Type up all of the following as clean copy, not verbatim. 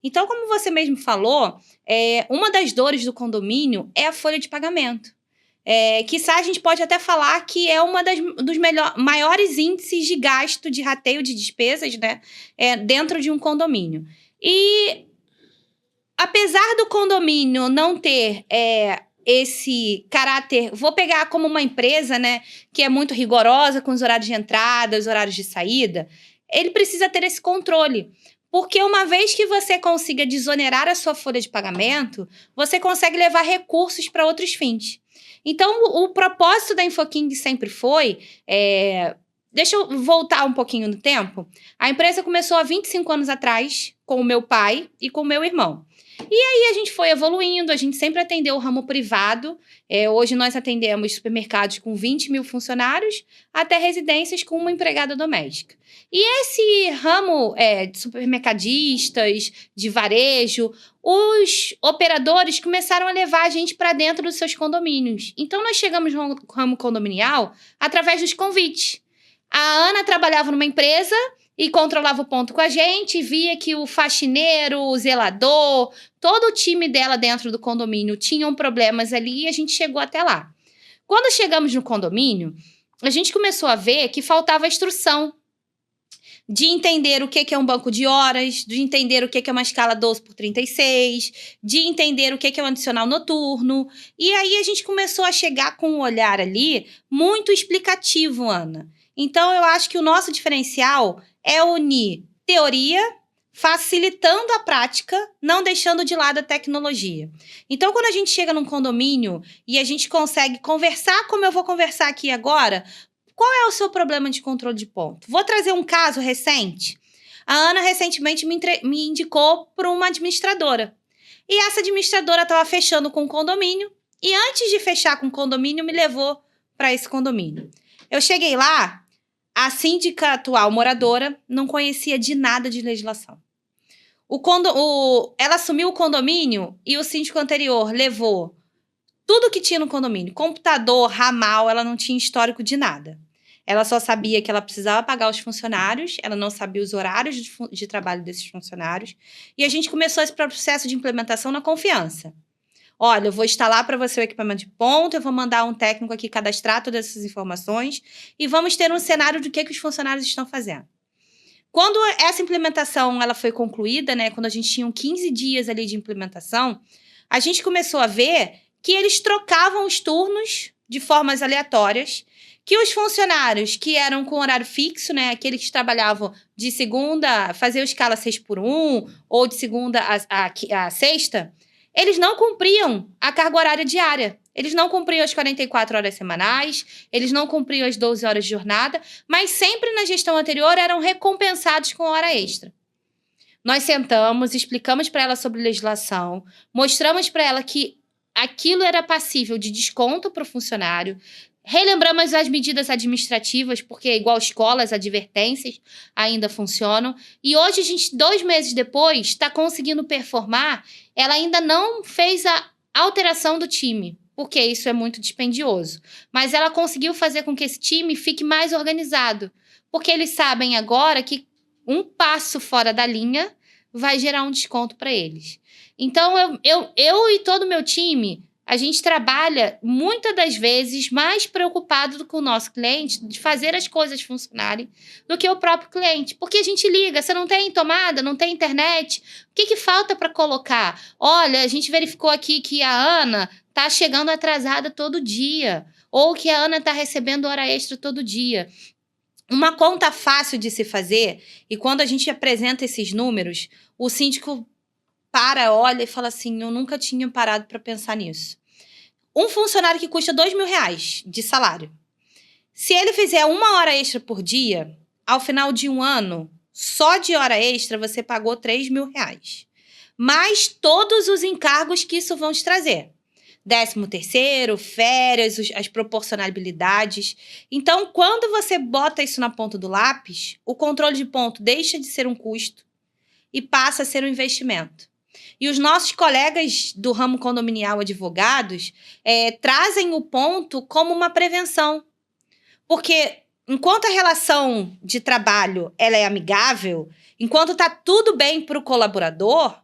Então, como você mesmo falou, uma das dores do condomínio é a folha de pagamento. Quiçá a gente pode até falar que é dos maiores índices de gasto, de rateio de despesas, né, dentro de um condomínio. E, apesar do condomínio não ter esse caráter, vou pegar como uma empresa, né, que é muito rigorosa com os horários de entrada, os horários de saída, ele precisa ter esse controle. Porque uma vez que você consiga desonerar a sua folha de pagamento, você consegue levar recursos para outros fins. Então, o propósito da InfoKing sempre foi... deixa eu voltar um pouquinho no tempo. A empresa começou há 25 anos atrás, com o meu pai e com o meu irmão. E aí a gente foi evoluindo, a gente sempre atendeu o ramo privado. Hoje nós atendemos supermercados com 20 mil funcionários, até residências com uma empregada doméstica. E esse ramo de supermercadistas, de varejo, os operadores começaram a levar a gente para dentro dos seus condomínios. Então nós chegamos no ramo condominial através dos convites. A Ana trabalhava numa empresa e controlava o ponto com a gente, via que o faxineiro, o zelador, todo o time dela dentro do condomínio tinham problemas ali e a gente chegou até lá. Quando chegamos no condomínio, a gente começou a ver que faltava instrução de entender o que é um banco de horas, de entender o que é uma escala 12x36, de entender o que é um adicional noturno. E aí a gente começou a chegar com um olhar ali muito explicativo, Ana. Então, eu acho que o nosso diferencial é unir teoria, facilitando a prática, não deixando de lado a tecnologia. Então, quando a gente chega num condomínio e a gente consegue conversar como eu vou conversar aqui agora, qual é o seu problema de controle de ponto? Vou trazer um caso recente. A Ana recentemente me indicou para uma administradora. E essa administradora estava fechando com o condomínio e antes de fechar com o condomínio, me levou para esse condomínio. Eu cheguei lá, a síndica atual moradora não conhecia de nada de legislação. Ela assumiu o condomínio e o síndico anterior levou tudo que tinha no condomínio. Computador, ramal, ela não tinha histórico de nada. Ela só sabia que ela precisava pagar os funcionários, ela não sabia os horários de trabalho desses funcionários. E a gente começou esse processo de implementação na confiança. Olha, eu vou instalar para você o equipamento de ponta, eu vou mandar um técnico aqui cadastrar todas essas informações e vamos ter um cenário do que os funcionários estão fazendo. Quando essa implementação ela foi concluída, né, quando a gente tinha 15 dias ali de implementação, a gente começou a ver que eles trocavam os turnos de formas aleatórias, que os funcionários que eram com horário fixo, né, aqueles que trabalhavam de segunda, faziam escala 6x1, ou de segunda a sexta, eles não cumpriam a carga horária diária. Eles não cumpriam as 44 horas semanais, eles não cumpriam as 12 horas de jornada, mas sempre na gestão anterior eram recompensados com hora extra. Nós sentamos, explicamos para ela sobre legislação, mostramos para ela que aquilo era passível de desconto para o funcionário, relembramos as medidas administrativas, porque igual escolas, advertências ainda funcionam. E hoje, a gente, 2 meses depois, está conseguindo performar. Ela ainda não fez a alteração do time, porque isso é muito dispendioso. Mas ela conseguiu fazer com que esse time fique mais organizado. Porque eles sabem agora que um passo fora da linha vai gerar um desconto para eles. Então, eu e todo o meu time... A gente trabalha, muitas das vezes, mais preocupado com o nosso cliente, de fazer as coisas funcionarem, do que o próprio cliente. Porque a gente liga, você não tem tomada, não tem internet, o que falta para colocar? Olha, a gente verificou aqui que a Ana está chegando atrasada todo dia, ou que a Ana está recebendo hora extra todo dia. Uma conta fácil de se fazer, e quando a gente apresenta esses números, o síndico olha e fala assim, eu nunca tinha parado para pensar nisso. Um funcionário que custa R$2.000 de salário. Se ele fizer 1 hora extra por dia, ao final de 1 ano, só de hora extra você pagou R$3.000. Mais todos os encargos que isso vão te trazer. 13º, férias, as proporcionalidades. Então, quando você bota isso na ponta do lápis, o controle de ponto deixa de ser um custo e passa a ser um investimento. E os nossos colegas do ramo condominial advogados trazem o ponto como uma prevenção. Porque enquanto a relação de trabalho ela é amigável, enquanto está tudo bem para o colaborador,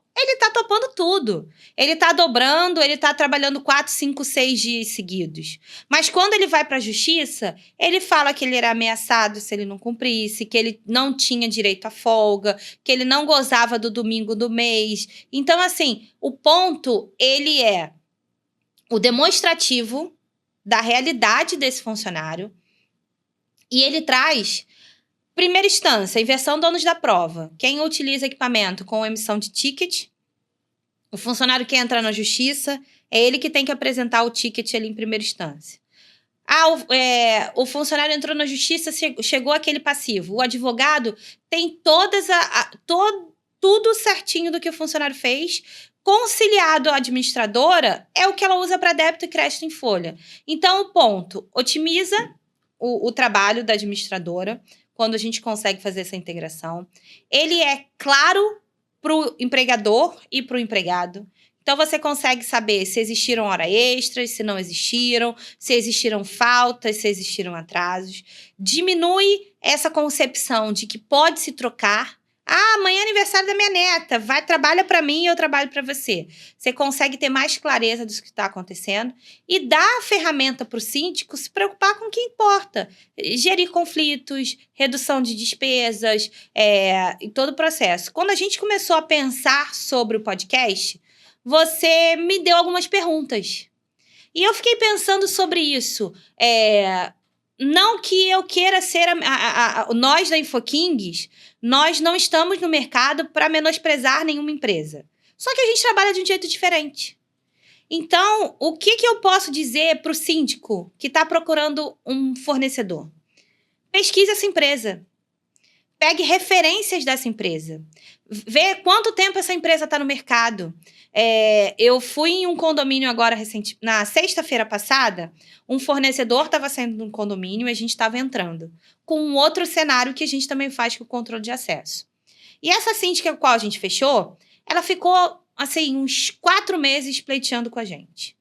topando tudo. Ele tá dobrando, ele tá trabalhando 4, 5, 6 dias seguidos. Mas quando ele vai pra justiça, ele fala que ele era ameaçado se ele não cumprisse, que ele não tinha direito à folga, que ele não gozava do domingo do mês. Então, assim, o ponto, ele é o demonstrativo da realidade desse funcionário e ele traz, primeira instância, inversão do ônus da prova. Quem utiliza equipamento com emissão de ticket, o funcionário que entra na justiça, é ele que tem que apresentar o ticket ali em primeira instância. O funcionário entrou na justiça, chegou aquele passivo. O advogado tem tudo certinho do que o funcionário fez, conciliado à administradora, é o que ela usa para débito e crédito em folha. Então, o ponto, otimiza o trabalho da administradora, quando a gente consegue fazer essa integração. Ele é claro para o empregador e para o empregado. Então, você consegue saber se existiram horas extras, se não existiram, se existiram faltas, se existiram atrasos. Diminui essa concepção de que pode se trocar. Amanhã é aniversário da minha neta, trabalha para mim e eu trabalho para você. Você consegue ter mais clareza do que está acontecendo e dá a ferramenta para o síndico se preocupar com o que importa. Gerir conflitos, redução de despesas, e todo o processo. Quando a gente começou a pensar sobre o podcast, você me deu algumas perguntas. E eu fiquei pensando sobre isso. Não que eu queira ser nós da InfoKings, nós não estamos no mercado para menosprezar nenhuma empresa. Só que a gente trabalha de um jeito diferente. Então, o que eu posso dizer para o síndico que está procurando um fornecedor? Pesquise essa empresa. Pegue referências dessa empresa. Vê quanto tempo essa empresa está no mercado. Eu fui em um condomínio agora recente, na sexta-feira passada, um fornecedor estava saindo de um condomínio e a gente estava entrando, com um outro cenário que a gente também faz com o controle de acesso. E essa síndica com a qual a gente fechou, ela ficou, assim, uns 4 meses pleiteando com a gente.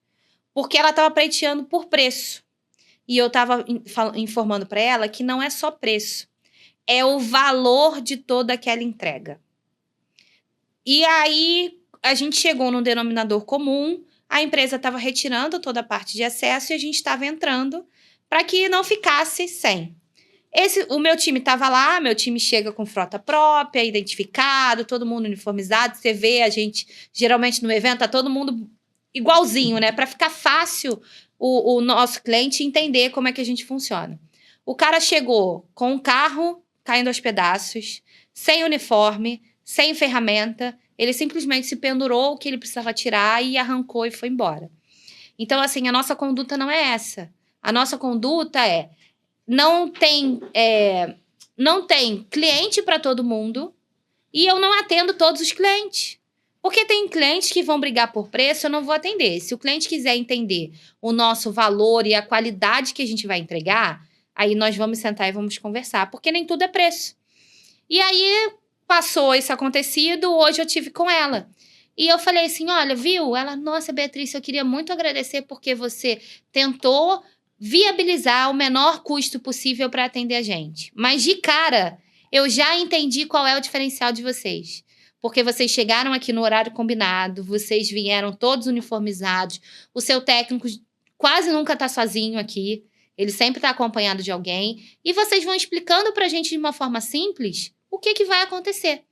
Porque ela estava pleiteando por preço. E eu estava informando para ela que não é só preço, é o valor de toda aquela entrega. E aí, a gente chegou num denominador comum, a empresa estava retirando toda a parte de acesso e a gente estava entrando para que não ficasse sem. O meu time estava lá, meu time chega com frota própria, identificado, todo mundo uniformizado. Você vê a gente, geralmente no evento, tá todo mundo igualzinho, né? Para ficar fácil o nosso cliente entender como é que a gente funciona. O cara chegou com um carro caindo aos pedaços, sem uniforme, sem ferramenta. Ele simplesmente se pendurou o que ele precisava tirar e arrancou e foi embora. Então, assim, a nossa conduta não é essa. A nossa conduta não tem cliente para todo mundo e eu não atendo todos os clientes. Porque tem clientes que vão brigar por preço, eu não vou atender. Se o cliente quiser entender o nosso valor e a qualidade que a gente vai entregar, aí nós vamos sentar e vamos conversar, porque nem tudo é preço. E aí, passou esse acontecido, hoje eu tive com ela. E eu falei assim, olha, viu? Ela, nossa, Beatriz, eu queria muito agradecer porque você tentou viabilizar o menor custo possível para atender a gente. Mas de cara, eu já entendi qual é o diferencial de vocês. Porque vocês chegaram aqui no horário combinado, vocês vieram todos uniformizados, o seu técnico quase nunca está sozinho aqui, ele sempre está acompanhado de alguém, e vocês vão explicando para a gente de uma forma simples o que vai acontecer.